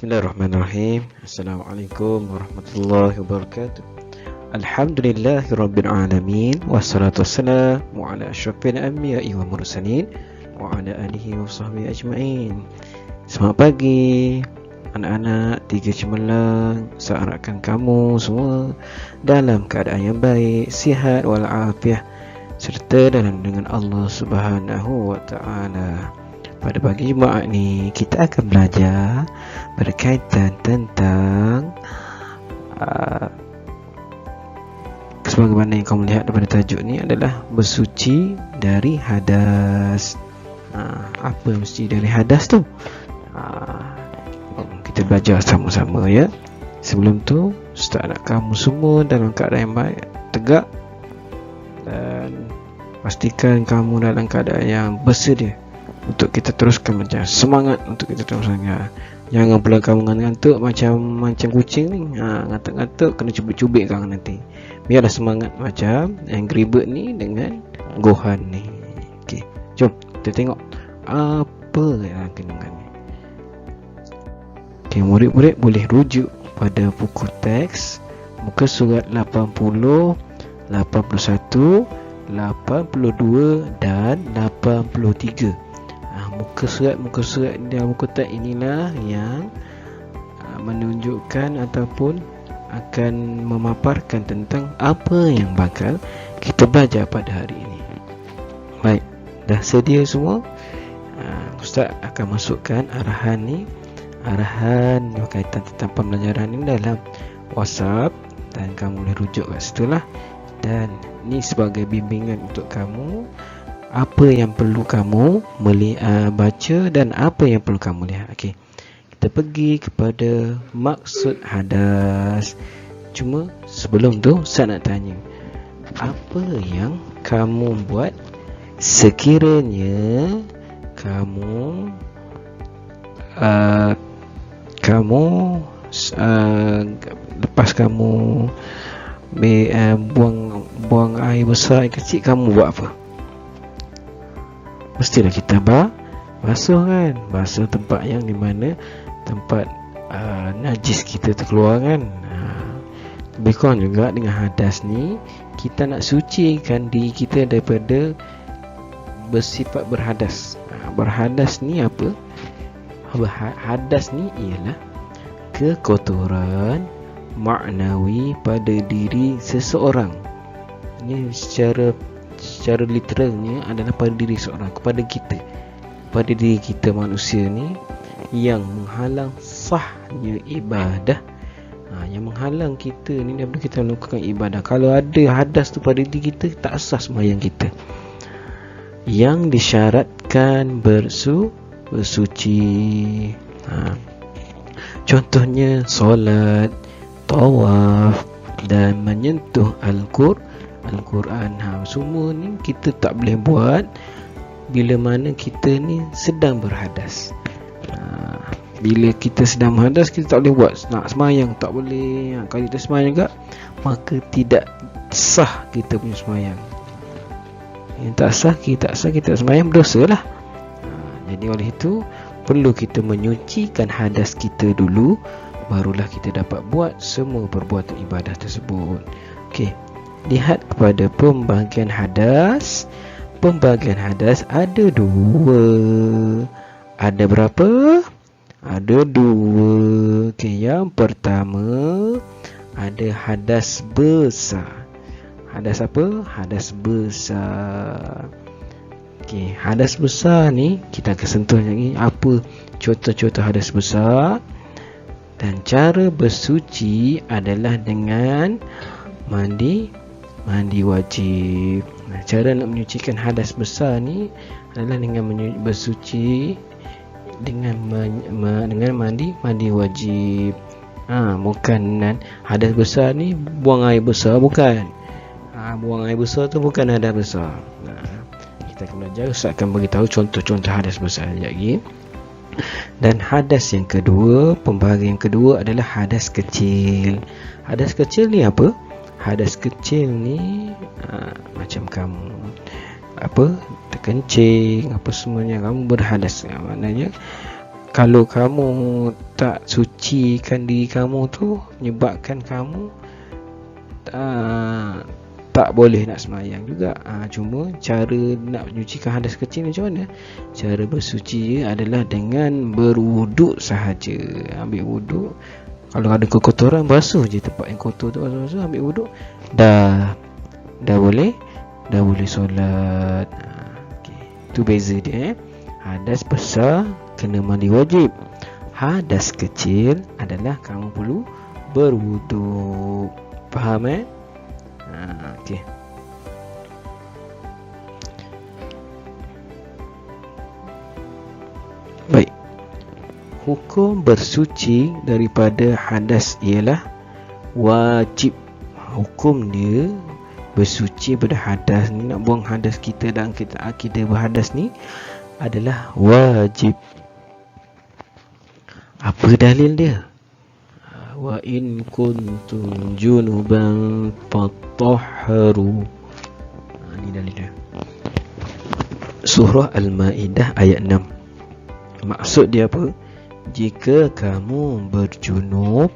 Bismillahirrahmanirrahim. Assalamualaikum warahmatullahi wabarakatuh. Alhamdulillahirabbil alamin wassalatu wassalamu ala asyrafil anbiya'i wal mursalin wa ala alihi wa sahbihi ajma'in. Selamat pagi anak-anak Tiga Cemerlang. Saya harapkan kamu semua dalam keadaan yang baik, sihat walafiat serta dalam dengan Allah Subhanahu wa taala. Pada pagi Jumaat ni kita akan belajar berkaitan tentang sebagaimana yang kamu lihat daripada tajuk ni adalah bersuci dari hadas. Apa mesti dari hadas tu? Kita belajar sama-sama ya. Sebelum tu Ustaz nak kamu semua dalam keadaan yang baik, tegak, dan pastikan kamu dalam keadaan yang bersedia untuk kita teruskan, macam semangat untuk kita teruskan. Jangan pula kamu ngantuk macam kucing ni. Ngantuk-ngantuk kena cubit-cubit kau nanti. Biarlah semangat macam Angry Bird ni dengan Gohan ni. Okey, jom kita tengok apa yang kandungan ni. Okey, murid-murid boleh rujuk pada buku teks muka surat 80, 81, 82 dan 83. Muka surat dan muka teks inilah yang menunjukkan ataupun akan memaparkan tentang apa yang bakal kita belajar pada hari ini. Baik, dah sedia semua? Ustaz akan masukkan arahan berkaitan tentang pembelajaran ini dalam WhatsApp, dan kamu boleh rujuk kat situ lah. Dan ni sebagai bimbingan untuk kamu, apa yang perlu kamu baca dan apa yang perlu kamu lihat. Okey, kita pergi kepada maksud hadas. Cuma sebelum tu saya nak tanya, apa yang kamu buat sekiranya kamu lepas kamu buang air besar, air kecil, kamu buat apa? Mestilah kita basuh kan, basuh tempat yang di mana tempat najis kita terkeluar kan. Lebih kurang juga dengan hadas ni, kita nak sucikan diri kita daripada bersifat berhadas. Berhadas ni apa? Hadas ni ialah kekotoran maknawi pada diri seseorang. Ini secara literalnya adalah pada diri seorang, kepada kita, pada diri kita manusia ni, yang menghalang sahnya ibadah. Yang menghalang kita ni daripada kita melakukan ibadah. Kalau ada hadas tu pada diri kita, tak sah sembahyang kita. Yang disyaratkan bersuci. Contohnya solat, tawaf dan menyentuh Al-Quran. Semua ni kita tak boleh buat bila mana kita ni sedang berhadas. Bila kita sedang berhadas, kita tak boleh buat. Nak semayang tak boleh. Kalau kita semayang juga, maka tidak sah kita punya semayang. Yang tak sah kita semayang, berdosa lah. Jadi oleh itu perlu kita menyucikan hadas kita dulu, barulah kita dapat buat semua perbuatan ibadah tersebut. Okey, lihat kepada pembahagian hadas. Pembahagian hadas ada dua. Ada berapa? Ada dua. Okey, yang pertama ada hadas besar. Hadas apa? Hadas besar. Okey, hadas besar ni kita akan sentuh lagi. Apa contoh-contoh hadas besar? Dan cara bersuci adalah dengan mandi wajib. Cara nak menyucikan hadas besar ni adalah dengan bersuci dengan mandi wajib. Bukan hadas besar ni buang air besar, bukan. Buang air besar tu bukan hadas besar. Kita akan belajar. Ustaz akan beritahu contoh-contoh hadas besar lagi. Dan hadas yang kedua, pembahagian yang kedua adalah hadas kecil. Hadas kecil ni apa? Hadas kecil ni macam kamu terkencing, apa semuanya, kamu berhadas. Maknanya kalau kamu tak sucikan diri kamu tu, menyebabkan kamu tak boleh nak semayang juga. Cuma cara nak menyucikan hadas kecil macam mana? Cara bersuci adalah dengan berwuduk sahaja. Ambil wuduk, kalau ada kekotoran basuh je tempat yang kotor tu, basuh, ambil wuduk, dah boleh solat. Okay. Tu beza dia. Hadas besar kena mandi wajib. Hadas kecil adalah kamu perlu berwuduk. Faham okey. Baik. Hukum bersuci daripada hadas ialah wajib. Hukum dia bersuci daripada hadas ni, nak buang hadas kita dan kita akidah berhadas ni adalah wajib. Apa dalil dia? Wa in kuntum junuban fatahharu. Ini dalil dia. Surah Al-Maidah ayat 6. Maksud dia apa? Jika kamu berjunub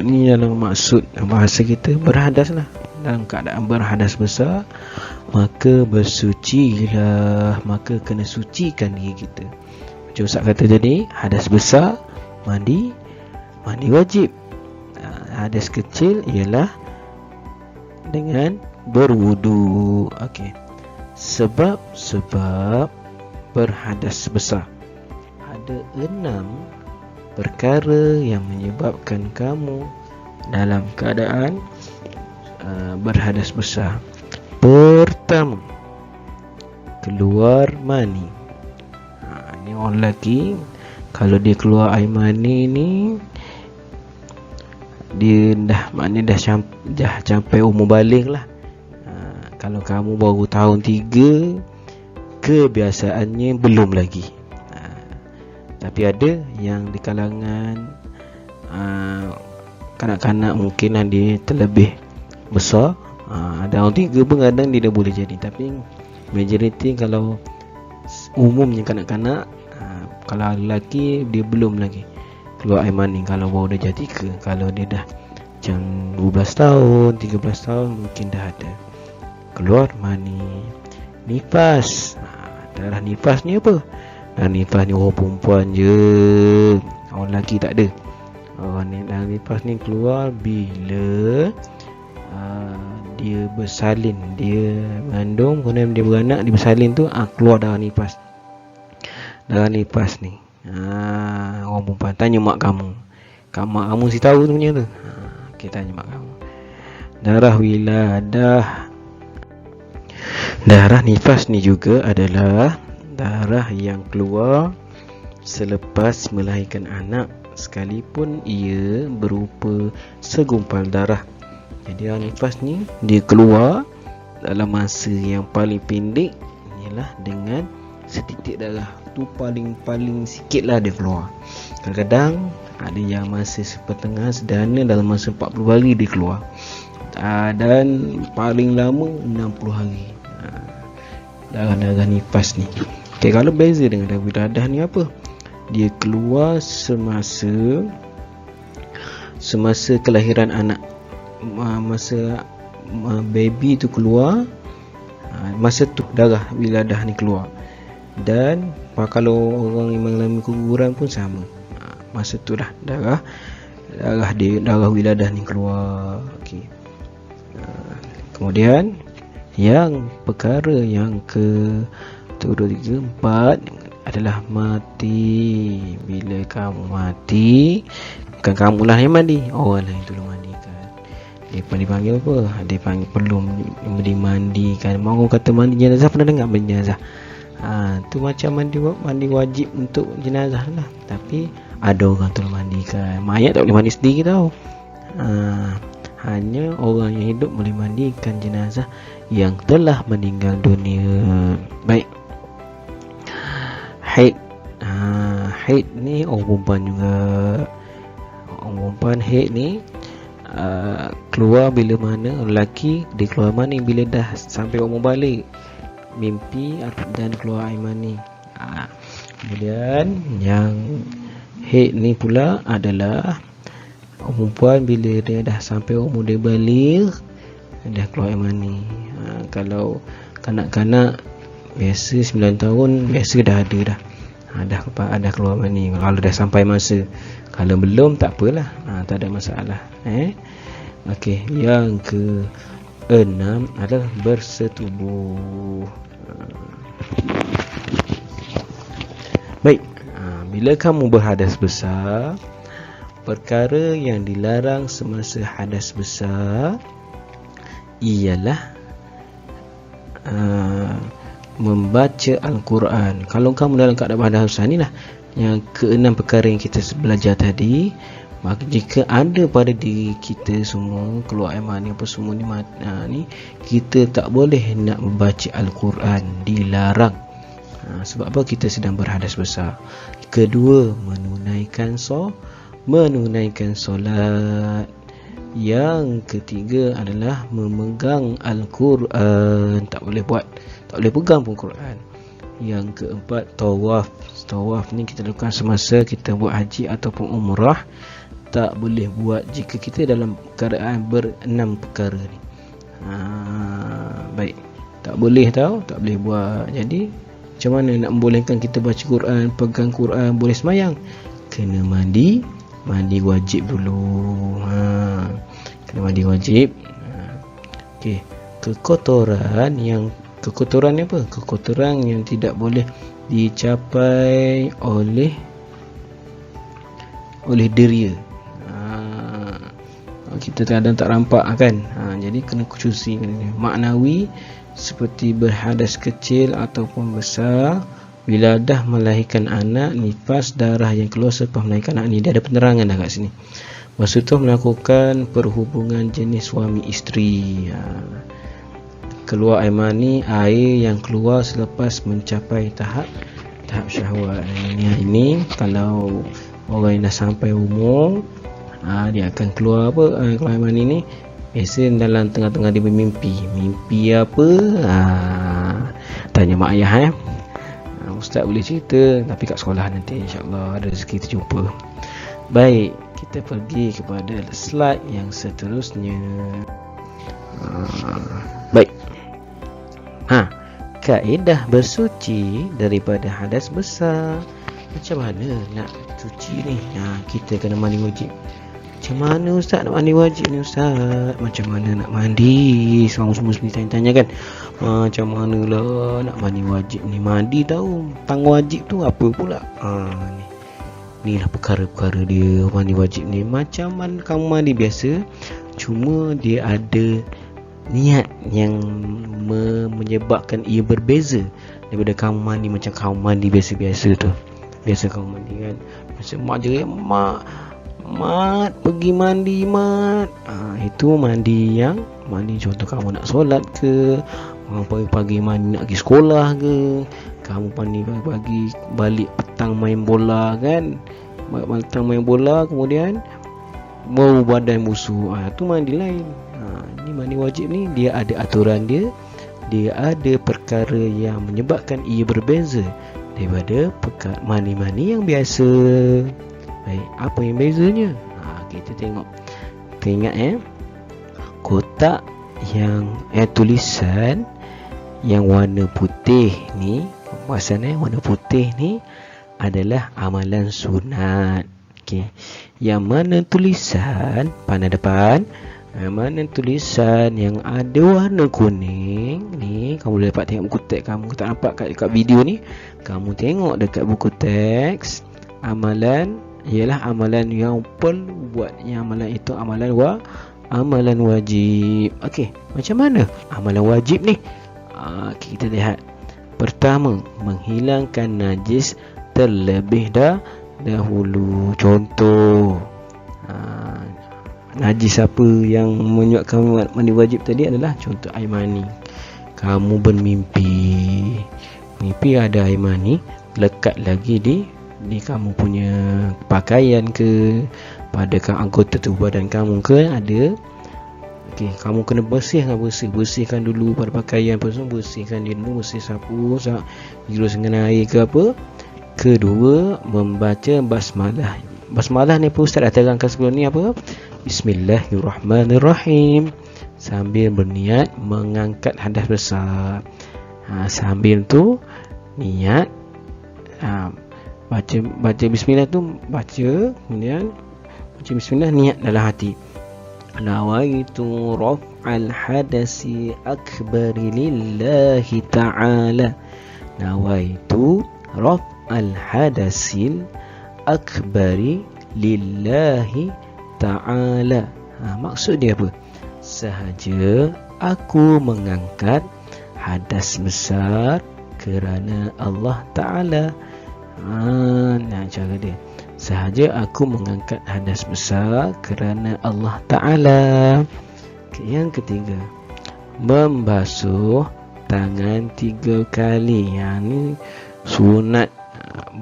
ni dalam maksud bahasa kita berhadas lah, dalam keadaan berhadas besar, maka bersucilah, maka kena sucikan diri kita. Macam Ustaz kata tadi, hadas besar mandi wajib. Hadas kecil ialah dengan berwudu. Okey. Sebab berhadas besar, ada 6 perkara yang menyebabkan kamu dalam keadaan berhadas besar. Pertama, keluar mani. Ini orang lelaki, kalau dia keluar air mani ni, dia dah sampai umur balik lah. Kalau kamu baru tahun 3, kebiasaannya belum lagi. Tapi ada yang di kalangan kanak-kanak mungkin dia terlebih besar, tahun 3 pun kadang dia dah boleh jadi. Tapi majoriti kalau umumnya kanak-kanak, kalau lelaki dia belum lagi keluar air mani. Kalau baru dah jadi ke, kalau dia dah macam 12 tahun 13 tahun mungkin dah ada keluar mani. Nifas, darah nifas ni apa? Darah nifas ni orang perempuan je, orang lelaki tak ada. Darah nifas ni keluar bila dia bersalin, dia mengandung, kemudian dia beranak, dia bersalin tu, keluar darah nifas. Darah nifas ni orang perempuan. Tanya mak kamu, mak kamu mesti tahu tu punya tu. Kita tanya mak kamu. Darah wiladah. Darah nifas ni juga adalah darah yang keluar selepas melahirkan anak, sekalipun ia berupa segumpal darah. Jadi darah nifas ni dia keluar dalam masa yang paling pendek ialah dengan setitik darah tu, paling sikit lah dia keluar. Kadang-kadang ada yang masa sepertengah, sederhana dalam masa 40 hari dia keluar, dan paling lama 60 hari. Darah nifas ni. Okay, kalau beza dengan darah wiladah ni apa? Dia keluar semasa kelahiran anak, masa baby tu keluar, masa tu darah wiladah ni keluar. Dan kalau orang yang mengalami keguguran pun sama, masa tu lah darah wiladah ni keluar. Okey. Kemudian yang perkara yang ke 2, 3, 4 adalah mati. Bila kamu mati, bukan kamulah yang mandi, orang lain tolong mandikan. Dia dipanggil apa? Dia panggil perlu dimandikan. Mau kata mandi jenazah, pernah dengar mandi jenazah? Tu macam mandi wajib untuk jenazah lah. Tapi ada orang tolong mandikan. Mayat tak boleh mandi sendiri tau. Hanya orang yang hidup boleh mandikan jenazah yang telah meninggal dunia. Baik. Haid. Haid ni orang perempuan juga. Orang perempuan haid ni keluar bila mana? Lelaki dia keluar mani bila dah sampai umur balik, mimpi dan keluar air mani. Kemudian yang haid ni pula adalah perempuan bila dia dah sampai umur dia baligh, dah keluar air mani. Kalau kanak-kanak biasa 9 tahun biasa dah ada dah. Dah keluar mani kalau dah sampai masa. Kalau belum tak apalah, tak ada masalah. Okey, yang ke-6 adalah bersetubuh. Baik, bila kamu berhadas besar, perkara yang dilarang semasa hadas besar ialah membaca Al-Quran. Kalau kamu dalam keadaan hadas besar ni lah, yang ke-6 perkara yang kita belajar tadi. Maka jika ada pada diri kita semua keluar air mani apa semua ni, kita tak boleh nak membaca Al-Quran, dilarang. Sebab apa? Kita sedang berhadas besar. Kedua, menunaikan solat. Yang ketiga adalah memegang Al-Quran, tak boleh pegang pun Quran. Yang keempat, tawaf ni kita lakukan semasa kita buat haji ataupun umrah. Tak boleh buat jika kita dalam keadaan ber-6 perkara ni. Baik, tak boleh buat. Jadi macam mana nak membolehkan kita baca Quran, pegang Quran, boleh semayang? Kena mandi wajib dulu. Kena mandi wajib. Okey, kekotoran ni apa? Kekotoran yang tidak boleh dicapai oleh deria. Kita kadang tak rampak kan. Jadi kena cuci. Maknawi seperti berhadas kecil ataupun besar. Bila dah melahirkan anak, nifas, darah yang keluar selepas melahirkan anak ni, dia ada penerangan dah kat sini. Maksudnya melakukan perhubungan jenis suami isteri. Keluar air mani, air yang keluar selepas mencapai tahap syahwat. Ini kalau orang yang dah sampai umur, dia akan keluar keluar air mani ni. Biasa dalam tengah-tengah dia bermimpi apa? Tanya mak ayah. Ustaz boleh cerita, tapi kat sekolah nanti insya-Allah ada rezeki kita jumpa. Baik, kita pergi kepada slide yang seterusnya. Baik. Kaedah bersuci daripada hadas besar. Macam mana nak suci ni? Kita kena mandi wajib. Macam mana Ustaz nak mandi wajib ni Ustaz? Macam mana nak mandi? Semua mesti tanya-tanya kan. Macam mana lah nak mandi wajib ni? Mandi tahu tang wajib tu apa pula? Ni lah perkara-perkara dia mandi wajib ni. Macam mana kamu mandi biasa, cuma dia ada niat yang menyebabkan ia berbeza daripada kamu mandi macam kamu mandi biasa-biasa tu. Biasa kamu mandi kan, macam mak jerit, mat pergi mandi mat. Itu mandi yang contoh kamu nak solat ke, pagi-pagi mandi nak pergi sekolah ke, kamu mandi pagi balik petang main bola kan, petang main bola kemudian bau badan busuk. Itu mandi lain. Ni mandi wajib ni dia ada aturan dia ada perkara yang menyebabkan ia berbeza daripada mandi-mandi yang biasa. Baik, apa yang bezanya? Kita tengok. Kita ingat kotak yang tulisan yang warna putih ni, warna putih ni adalah amalan sunat. Okey. Yang mana tulisan pandai depan, mana tulisan yang ada warna kuning ni, kamu boleh dapat tengok buku teks kamu tak nampak kat video ni. Kamu tengok dekat buku teks, amalan ialah amalan yang perlu buat. Yang amalan itu amalan wajib. Okey, macam mana amalan wajib ni? Kita lihat. Pertama, menghilangkan najis terlebih dahulu. Contoh, najis apa yang menyebabkan mandi wajib tadi adalah contoh air mani. Kamu mimpi ada air mani lekat lagi di kamu punya pakaian ke, pada anggota tubuh badan kamu ke ada. Okey, kamu kena bersihkan dulu pada pakaian, bersihkan dia dulu, sapu, girus dengan air ke apa. kedua, membaca basmalah. Basmalah ni pun Ustaz dah terangkan sebelum ni apa? Bismillahirrahmanirrahim, sambil berniat mengangkat hadas besar. Sambil tu niat baca bismillah tu, kemudian baca bismillah, niat dalam hati, nawaitu raf'al hadasi akbari lillahi ta'ala. Nawaitu raf'al hadasil akbari lillahi ta'ala. Maksud dia apa? Sahaja aku mengangkat hadas besar kerana Allah Ta'ala. Cara dia, sahaja aku mengangkat hadas besar kerana Allah Ta'ala. Yang ketiga, membasuh tangan 3 kali. Ni sunat,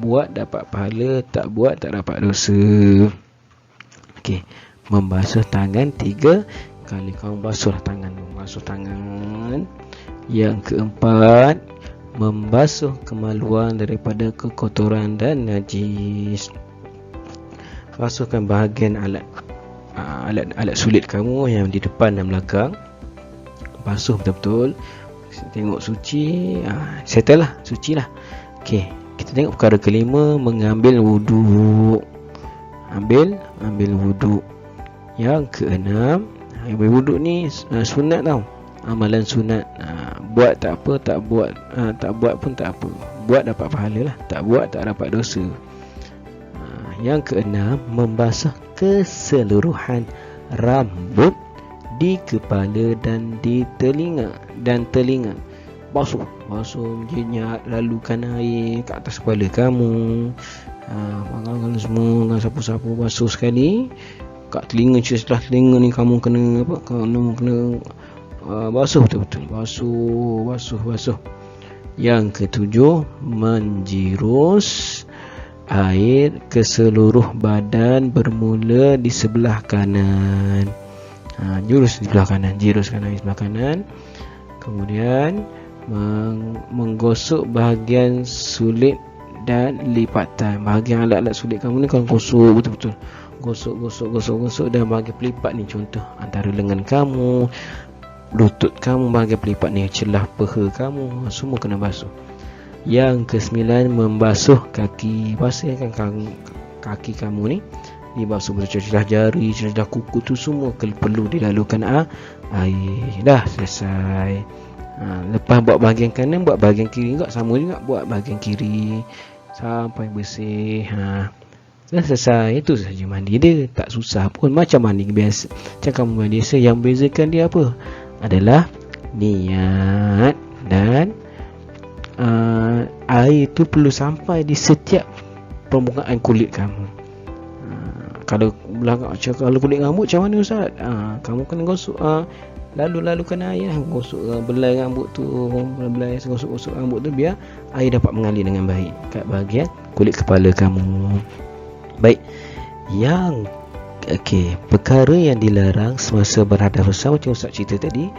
buat dapat pahala, tak buat tak dapat dosa. Membasuh tangan 3 kali. Kau basuhlah tangan. Yang keempat, membasuh kemaluan daripada kekotoran dan najis. Basuhkan bahagian alat sulit kamu yang di depan dan belakang. Basuh betul-betul. Tengok suci, settle lah, suci lah. Kita tengok perkara kelima, mengambil wuduk. Ambil wuduk. Yang keenam, ambil wuduk ni sunat tau, amalan sunat. Buat tak apa, tak buat pun tak apa. Buat dapat pahala lah, tak buat tak dapat dosa. Yang keenam, membasuh keseluruhan rambut di kepala dan di telinga. Basuh jenyak, lalukan air ke atas kepala kamu. Kalau semua sapu-sapu, basuh sekali. Kat telinga, setelah telinga ni kamu kena basuh betul-betul. Basuh. Yang ketujuh, menjirus air ke seluruh badan bermula di sebelah kanan. Jiruskan air sebelah kanan. Kemudian menggosok bahagian sulit dan lipatan. Bahagian alat-alat sulit kamu ni kau gosok betul-betul. Gosok dan bahagian pelipat ni, contoh antara lengan kamu, lutut kamu, bahagian pelipat ni, celah peha kamu, semua kena basuh. Yang kesembilan, membasuh kaki. Basahkan kaki kamu ni, dibasuh betul, celah jari, celah kuku tu semua perlu dilalukan air. Dah selesai. Lepas buat bahagian kanan, buat bahagian kiri juga, sama juga, buat bahagian kiri sampai bersih. Dah selesai. Itu saja mandi dia, tak susah pun, macam mandi biasa, macam kamu mandi biasa. Yang bezakan dia apa? Adalah niat dan air tu perlu sampai di setiap permukaan kulit kamu. Kalau kulit rambut macam mana Ustaz? Kamu kena gosok, lalukan air, gosok belai rambut tu, gosok rambut tu biar air dapat mengalir dengan baik kat bahagian kulit kepala kamu. Baik. Yang perkara yang dilarang semasa berhadas besar, macam Ustaz cerita tadi,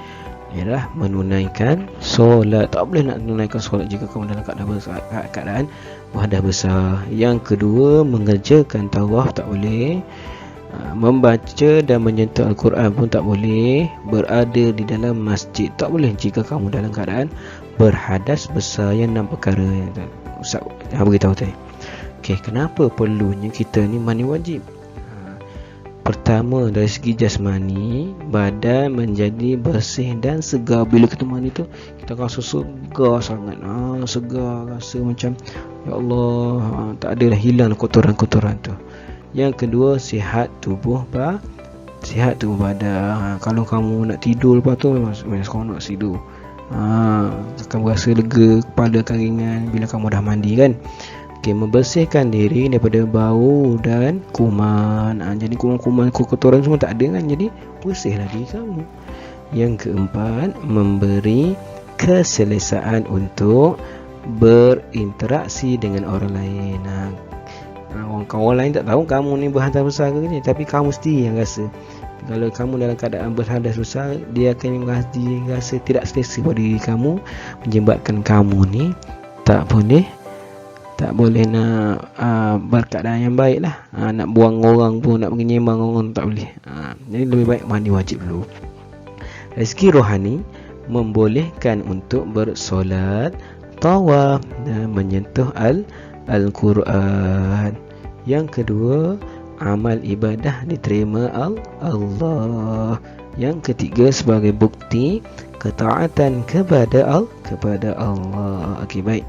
ialah menunaikan solat. Tak boleh nak menunaikan solat jika kamu dalam keadaan berhadas besar. Yang kedua, mengerjakan tawaf tak boleh. Membaca dan menyentuh Al-Quran pun tak boleh. Berada di dalam masjid tak boleh jika kamu dalam keadaan berhadas besar. Yang 6 perkara yang Ustaz beritahu tadi. Kenapa perlunya kita ni mandi wajib? Pertama, dari segi jasmani, badan menjadi bersih dan segar. Bila kita mandi tu, kita rasa segar sangat. Segar, rasa macam ya Allah, tak adalah hilang kotoran-kotoran tu. Yang kedua, sihat tubuh badan. Kalau kamu nak tidur lepas tu, memang seronok tidur. Kamu rasa lega, kepala akan ringan bila kamu dah mandi kan. Membersihkan diri daripada bau dan kuman. Jadi kuman-kuman, kotoran semua tak ada kan. Jadi bersihlah diri kamu. Yang keempat, memberi keselesaan untuk berinteraksi dengan orang lain. Orang lain tak tahu kamu ni berhadas besar ke ni, tapi kamu sendiri yang rasa. Kalau kamu dalam keadaan berhadas besar, dia akan rasa tidak selesa pada diri kamu, menyebabkan kamu ni tak boleh tak boleh nak berkeadaan yang baik lah. Nak buang orang pun, nak pergi nyembang orang tak boleh. Jadi lebih baik mandi wajib dulu. Rezeki rohani membolehkan untuk bersolat, tawaf dan menyentuh Al-Quran. Yang kedua, amal ibadah diterima Allah. Yang ketiga, sebagai bukti ketaatan kepada Allah. Okey, baik.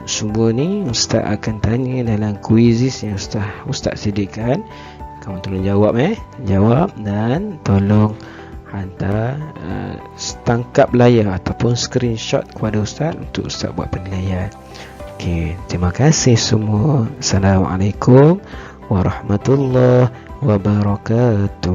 Semua ni Ustaz akan tanya dalam kuizis yang Ustaz sediakan. Kamu tolong jawab dan tolong hantar tangkap layar ataupun screenshot kepada Ustaz untuk Ustaz buat penilaian. Okey, terima kasih semua. Assalamualaikum warahmatullahi wabarakatuh.